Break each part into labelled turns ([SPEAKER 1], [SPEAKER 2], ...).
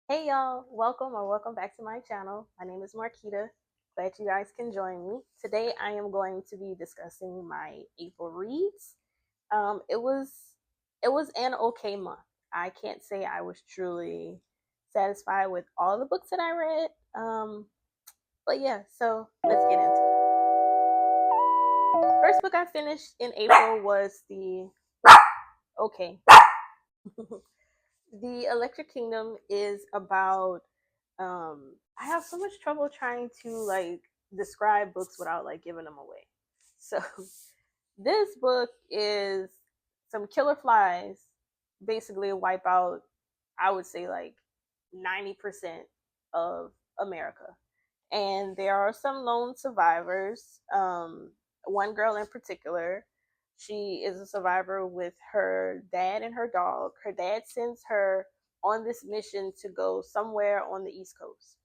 [SPEAKER 1] Hey y'all, welcome back to my channel. My name is Marquita. Glad you guys can join me. Today I am going to be discussing my April reads. It was an okay month. I can't say I was truly satisfied with all the books that I read. But yeah, so let's get into it. First book I finished in April was the okay. The Electric Kingdom is about I have so much trouble trying to like describe books without like giving them away. So this book is some killer flies basically wipe out, I would say, like 90% of America. And there are some lone survivors. One girl in particular, she is a survivor with her dad and her dog. Her dad sends her on this mission to go somewhere on the East Coast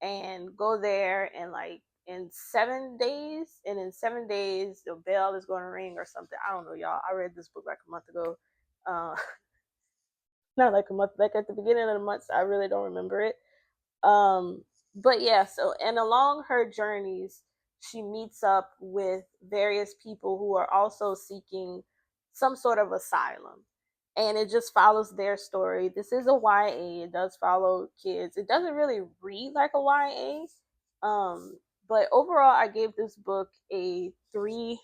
[SPEAKER 1] and go there and like in 7 days, and in 7 days the bell is going to ring or something. I don't know, y'all. I read this book like a month ago. uh Not like a month, like at the beginning of the month, so I really don't remember it. But yeah, so and along her journeys she meets up with various people who are also seeking some sort of asylum, and it just follows their story. This is a YA. It does follow kids. It doesn't really read like a YA. But overall I gave this book a three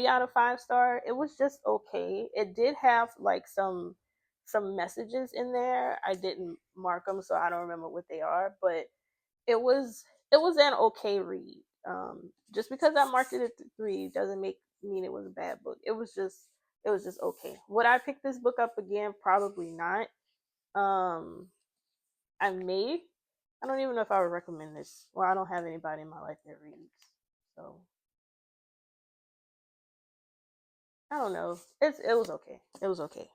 [SPEAKER 1] out of 5 star. It was just okay. It did have like some messages in there. I didn't mark them, so I don't remember what they are, but it was it was an okay read. Just because I marked it at 3 doesn't mean it was a bad book. It was just okay. Would I pick this book up again? Probably not. Um, I may. I don't even know if I would recommend this. Well, I don't have anybody in my life that reads, so I don't know. It was okay. It was okay.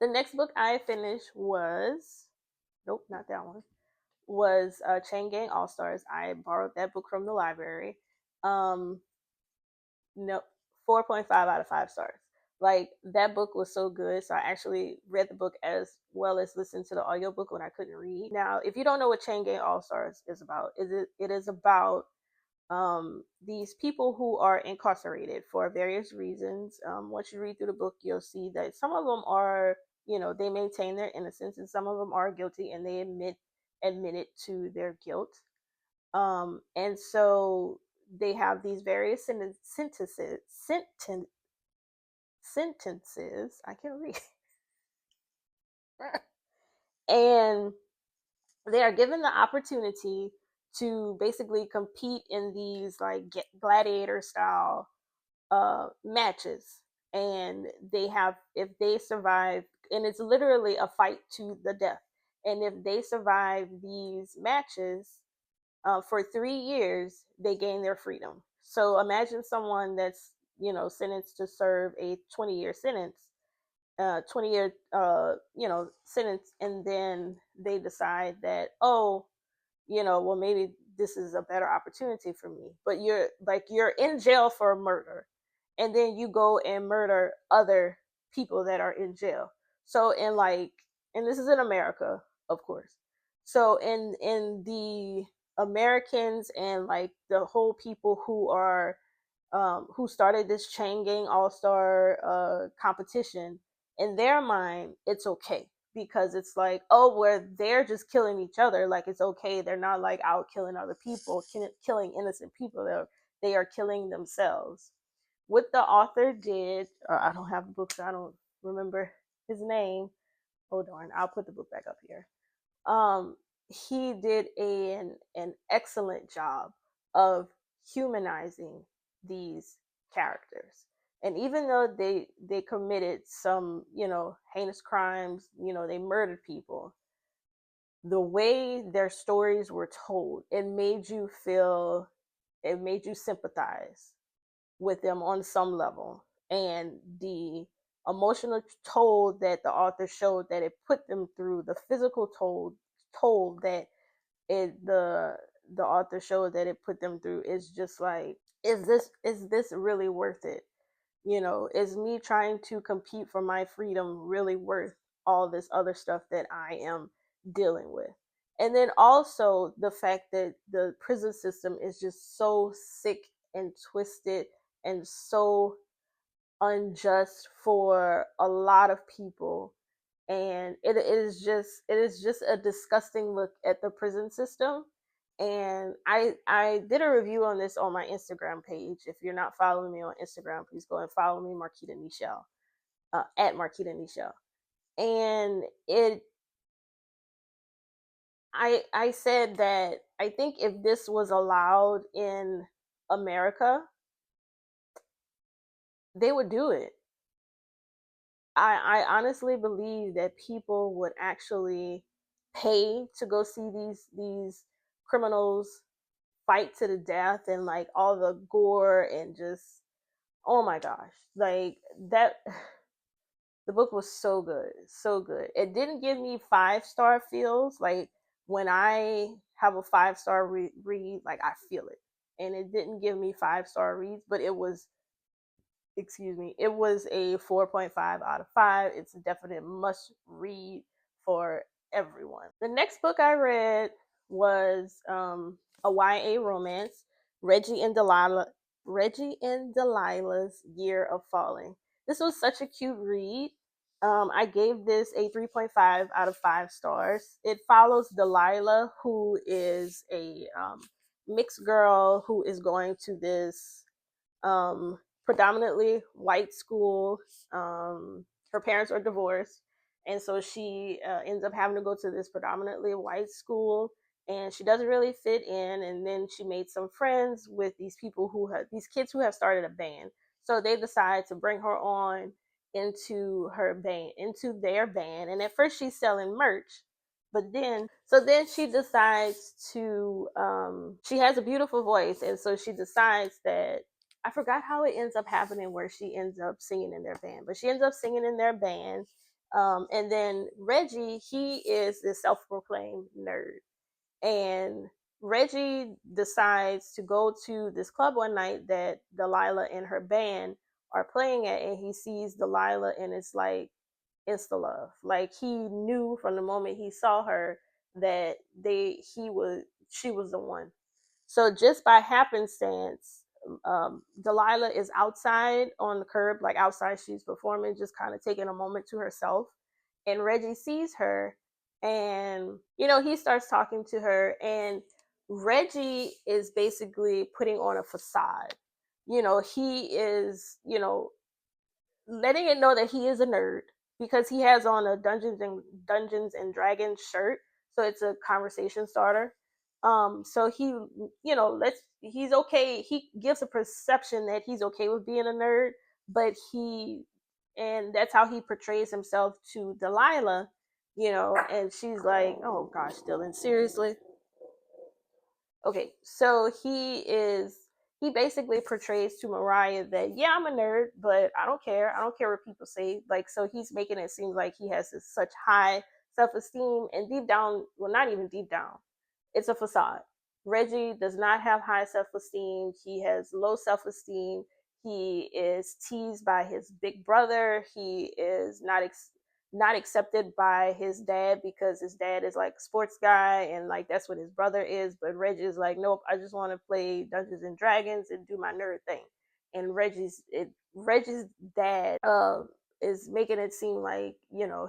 [SPEAKER 1] The next book I finished was nope, not that one. Was Chain Gang All Stars. I borrowed that book from the library. Um, no, 4.5 out of 5 stars. Like that book was so good. So I actually read the book as well as listened to the audiobook when I couldn't read. Now, if you don't know what Chain Gang All Stars is about, it is about these people who are incarcerated for various reasons. Once you read through the book, you'll see that some of them are, they maintain their innocence, and some of them are guilty, and they admit it to their guilt. And so they have these various sentences. I can read, and they are given the opportunity to basically compete in these like gladiator style matches, and they have, if they survive, and it's literally a fight to the death, and if they survive these matches for 3 years, they gain their freedom. So imagine someone that's sentenced to serve a 20-year sentence, 20-year sentence, and then they decide that, oh, well, maybe this is a better opportunity for me. But you're in jail for murder, and then you go and murder other people that are in jail. So and this is in America, of course. So in the Americans and like the whole people who started this chain gang all star competition, in their mind, it's okay because it's like, oh, where they're just killing each other, like it's okay. They're not like out killing other people, killing innocent people. They are killing themselves. What the author did, I don't have the book, so I don't remember his name. Hold on, I'll put the book back up here. um he did an excellent job of humanizing these characters, and even though they committed some heinous crimes, they murdered people, the way their stories were told, it made you sympathize with them on some level. And the emotional toll that the author showed that it put them through, the physical toll that the author showed that it put them through, is just like, is this really worth it? Is me trying to compete for my freedom really worth all this other stuff that I am dealing with. And then also the fact that the prison system is just so sick and twisted and so unjust for a lot of people, and it is just a disgusting look at the prison system. And I did a review on this on my Instagram page. If you're not following me on Instagram, please go and follow me, Marquita Nichelle, at Marquita Nichelle. And it I said that I think if this was allowed in America, they would do it. I honestly believe that people would actually pay to go see these criminals fight to the death, and like all the gore and just, oh my gosh, like that. The book was so good, so good. It didn't give me 5-star feels. Like when I have a 5-star read, like I feel it, and it didn't give me 5-star reads, but it was, excuse me, it was a 4.5 out of 5. It's a definite must read for everyone. The next book I read was a YA romance, Reggie and Delilah, Reggie and Delilah's Year of Falling. This was such a cute read. I gave this a 3.5 out of 5 stars. It follows Delilah, who is a mixed girl who is going to this predominantly white school. Her parents are divorced, and so she ends up having to go to this predominantly white school, and she doesn't really fit in. And then she made some friends with these people who have these kids who have started a band, so they decide to bring her on into their band. And at first she's selling merch, but then she decides to she has a beautiful voice, and so she decides that, I forgot how it ends up happening where she ends up singing in their band, but she ends up singing in their band. And then Reggie, he is this self-proclaimed nerd, and Reggie decides to go to this club one night that Delilah and her band are playing at, and he sees Delilah, and it's like insta love. Like he knew from the moment he saw her that he was she was the one. So just by happenstance, Delilah is outside on the curb, like outside she's performing, just kind of taking a moment to herself. And Reggie sees her, and he starts talking to her, and Reggie is basically putting on a facade. He is, letting it know that he is a nerd because he has on a Dungeons and Dragons shirt, so it's a conversation starter. So he's okay. He gives a perception that he's okay with being a nerd, but and that's how he portrays himself to Delilah. And she's like, "Oh gosh, Dylan, seriously." Okay, so he basically portrays to Mariah that, yeah, I'm a nerd, but I don't care. I don't care what people say. Like, so he's making it seem like he has this such high self-esteem, and deep down, well, not even deep down, it's a facade. Reggie does not have high self-esteem. He has low self-esteem. He is teased by his big brother. He is not accepted by his dad because his dad is like a sports guy, and like that's what his brother is. But Reggie is like, nope, I just want to play Dungeons and Dragons and do my nerd thing. And Reggie's dad is making it seem like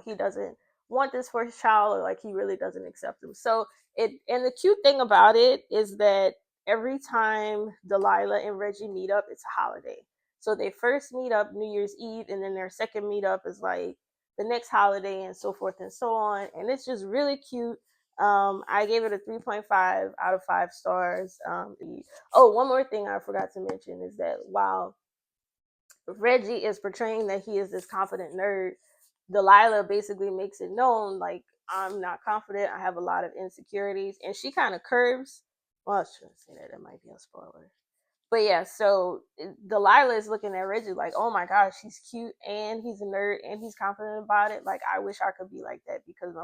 [SPEAKER 1] he doesn't want this for his child, or like he really doesn't accept him. So and the cute thing about it is that every time Delilah and Reggie meet up, it's a holiday. So they first meet up New Year's Eve, and then their second meetup is like the next holiday, and so forth and so on. And it's just really cute. I gave it a 3.5 out of 5 stars. Oh, one more thing I forgot to mention is that while Reggie is portraying that he is this confident nerd, Delilah basically makes it known, like, I'm not confident. I have a lot of insecurities. And she kind of curves. Well, I shouldn't say that. That might be a spoiler. But yeah, so Delilah is looking at Reggie like, oh my gosh, he's cute and he's a nerd and he's confident about it. Like, I wish I could be like that, because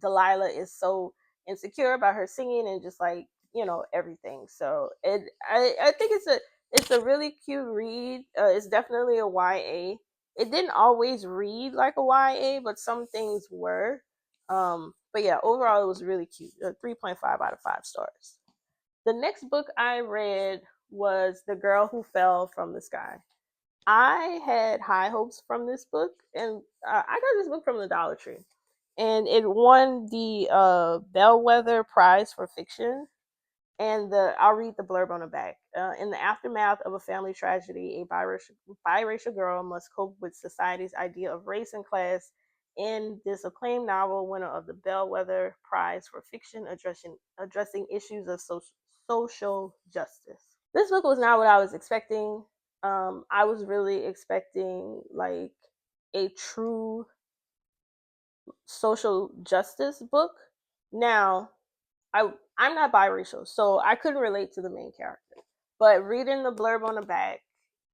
[SPEAKER 1] Delilah is so insecure about her singing and just like everything. So I think it's a really cute read. It's definitely a YA. it didn't always read like a YA, but some things were. But yeah, overall it was really cute. 3.5 out of 5 stars. The next book I read was The Girl Who Fell from the Sky. I had high hopes from this book, and I got this book from the Dollar Tree, and it won the Bellwether Prize for Fiction. And I'll read the blurb on the back. In the aftermath of a family tragedy, a biracial girl must cope with society's idea of race and class. In this acclaimed novel, winner of the Bellwether Prize for Fiction, addressing issues of social justice. This book was not what I was expecting. I was really expecting like a true social justice book. Now, I'm not biracial, so I couldn't relate to the main character. But reading the blurb on the back,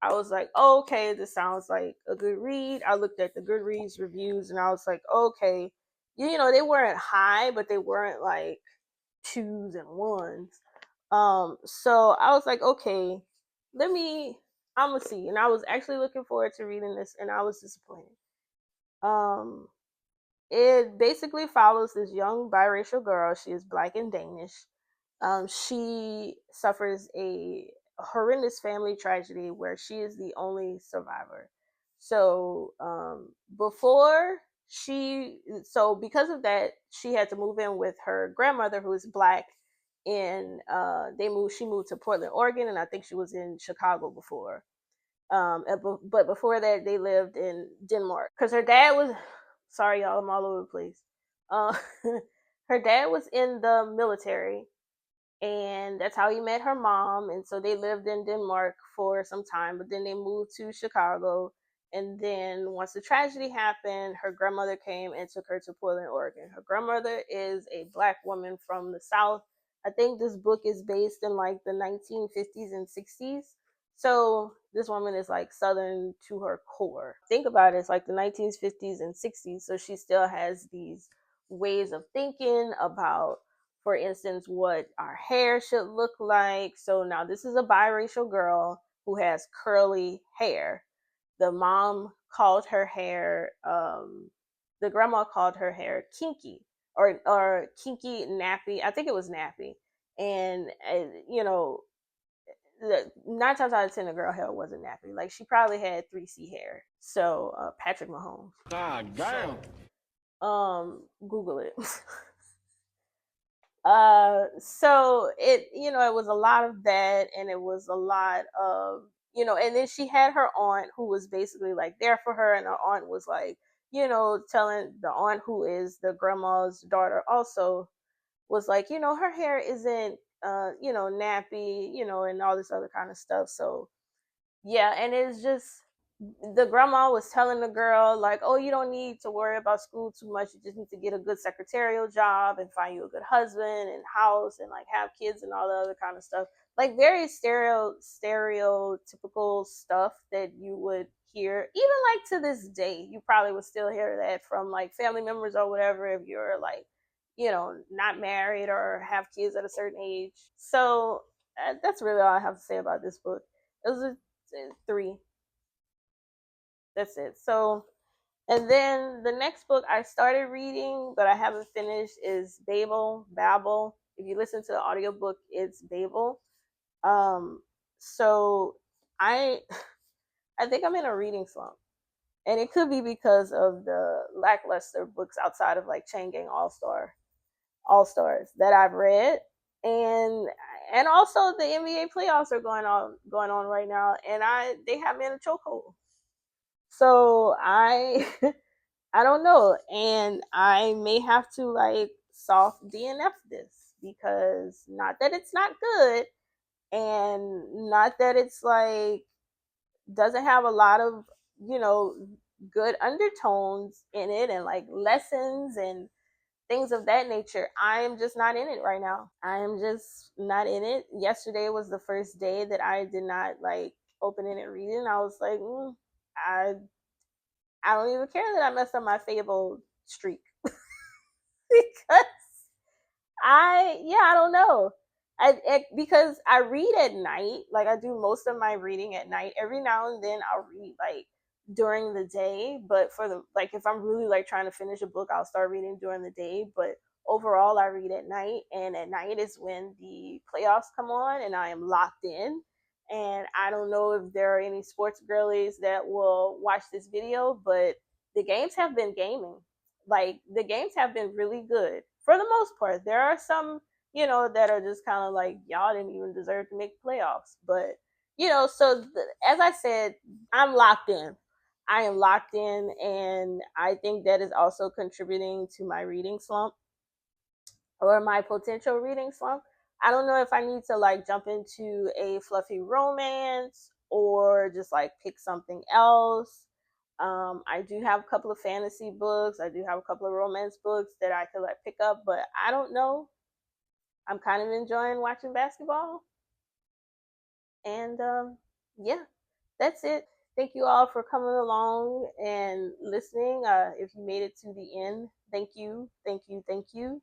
[SPEAKER 1] I was like, oh, okay, this sounds like a good read. I looked at the Goodreads reviews and I was like, okay, you know, they weren't high, but they weren't like twos and ones. So I was like, okay, I'm gonna see. And I was actually looking forward to reading this, and I was disappointed. Um, it basically follows this young biracial girl. She is black and Danish. She suffers a horrendous family tragedy where she is the only survivor. So because of that, she had to move in with her grandmother, who is black, and she moved to Portland, Oregon, and I think she was in Chicago before. But before that, they lived in Denmark because her dad was. Sorry, y'all, I'm all over the place. Uh, her dad was in the military, and that's how he met her mom. And so they lived in Denmark for some time, but then they moved to Chicago. And then once the tragedy happened, her grandmother came and took her to Portland, Oregon. Her grandmother is a black woman from the South. I think this book is based in like the 1950s and 60s. So this woman is like Southern to her core. Think about it, it's like the 1950s and 60s. So she still has these ways of thinking about, for instance, what our hair should look like. So now this is a biracial girl who has curly hair. The mom called her hair, the grandma called her hair kinky, or kinky nappy. I think it was nappy. And, you know, 9 times out of 10, the girl hair wasn't nappy. Like, she probably had 3C hair. So, Patrick Mahomes. God damn. Google it. So it was a lot of that, and it was a lot of, and then she had her aunt who was basically like there for her, and her aunt was like, telling the aunt, who is the grandma's daughter also, was like, her hair isn't nappy, and all this other kind of stuff. So yeah, and it's just, the grandma was telling the girl like, oh, you don't need to worry about school too much, you just need to get a good secretarial job and find you a good husband and house and like have kids and all the other kind of stuff, like very stereotypical stuff that you would hear, even like to this day. You probably would still hear that from like family members or whatever, if you're like, not married or have kids at a certain age. So that's really all I have to say about this book. It was a 3. That's it. So, and then the next book I started reading, but I haven't finished, is Babel. If you listen to the audiobook, it's Babel. So I I think I'm in a reading slump. And it could be because of the lackluster books outside of like Chain Gang All Stars that I've read. And also the NBA playoffs are going on right now, and they have me in a chokehold. So I don't know, and I may have to like soft DNF this, because not that it's not good, and not that it's like doesn't have a lot of, you know good undertones in it, and like lessons and things of that nature. I am just not in it right now. I am just not in it. Yesterday was the first day that I did not like open it and read it. And I was like, I I don't even care that I messed up my Fable streak because I don't know. Because I read at night, like I do most of my reading at night. Every now and then I'll read like during the day, but for the like if I'm really like trying to finish a book, I'll start reading during the day, but overall I read at night, and at night is when the playoffs come on and I am locked in. And I don't know if there are any sports girlies that will watch this video, but the games have been gaming. Like the games have been really good for the most part. There are some, that are just kind of like y'all didn't even deserve to make playoffs, but as I said, I'm locked in. I am locked in, and I think that is also contributing to my reading slump or my potential reading slump. I don't know if I need to like jump into a fluffy romance or just like pick something else. I do have a couple of fantasy books. I do have a couple of romance books that I could like pick up, but I don't know. I'm kind of enjoying watching basketball, and yeah, that's it. Thank you all for coming along and listening. If you made it to the end, thank you, thank you, thank you.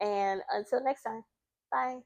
[SPEAKER 1] And until next time, bye.